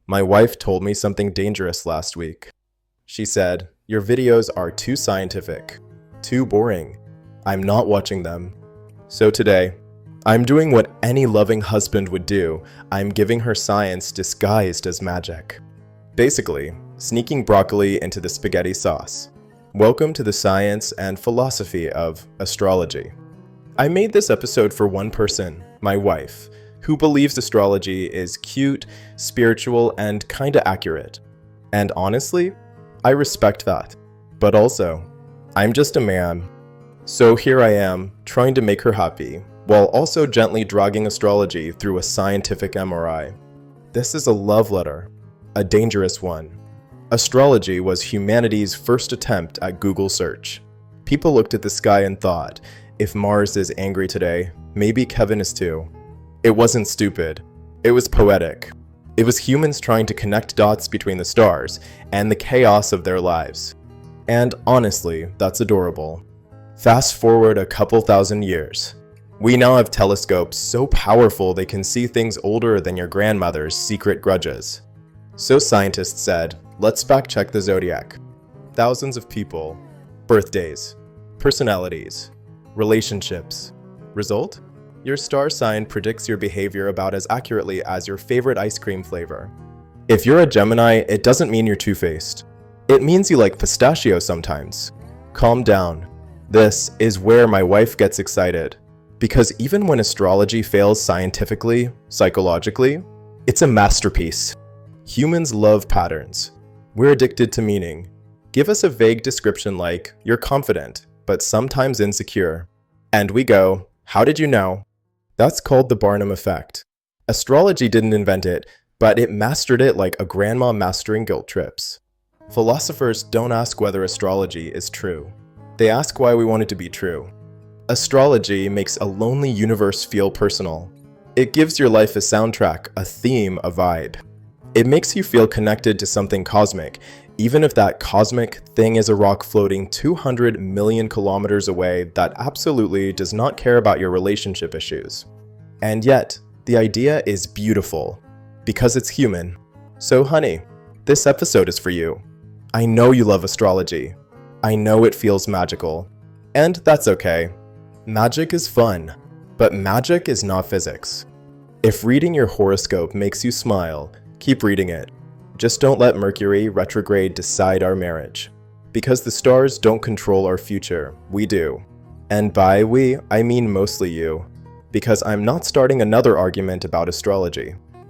My wife told me something dangerous last week. She said, "Your videos are too scientific, too boring. I'm not watching them." So today, I'm doing what any loving husband would do. I'm giving her science disguised as magic. Basically, sneaking broccoli into the spaghetti sauce. Welcome to the science and philosophy of astrology. I made this episode for one person, my wife, who believes astrology is cute, spiritual, and kinda accurate. And honestly, I respect that. But also, I'm just a man. So here I am, trying to make her happy, while also gently dragging astrology through a scientific MRI. This is a love letter, a dangerous one. Astrology was humanity's first attempt at Google search. People looked at the sky and thought, if Mars is angry today, maybe Kevin is too. It wasn't stupid. It was poetic. It was humans trying to connect dots between the stars and the chaos of their lives. And honestly, that's adorable. Fast forward a couple thousand years. We now have telescopes so powerful they can see things older than your grandmother's secret grudges. So scientists said, let's fact check the Zodiac. Thousands of people, birthdays, personalities, relationships. Result? Your star sign predicts your behavior about as accurately as your favorite ice cream flavor. If you're a Gemini, it doesn't mean you're two-faced. It means you like pistachio sometimes. Calm down. This is where my wife gets excited. Because even when astrology fails scientifically, psychologically, it's a masterpiece. Humans love patterns. We're addicted to meaning. Give us a vague description like, you're confident, but sometimes insecure. And we go, how did you know? That's called the Barnum effect. Astrology didn't invent it, but it mastered it like a grandma mastering guilt trips. Philosophers don't ask whether astrology is true. They ask why we want it to be true. Astrology makes a lonely universe feel personal. It gives your life a soundtrack, a theme, a vibe. It makes you feel connected to something cosmic, even if that cosmic thing is a rock floating 200 million kilometers away that absolutely does not care about your relationship issues. And yet, the idea is beautiful, because it's human. So honey, this episode is for you. I know you love astrology. I know it feels magical. And that's okay. Magic is fun, but magic is not physics. If reading your horoscope makes you smile, keep reading it. Just don't let Mercury retrograde decide our marriage. Because the stars don't control our future, we do. And by we, I mean mostly you. Because I'm not starting another argument about astrology.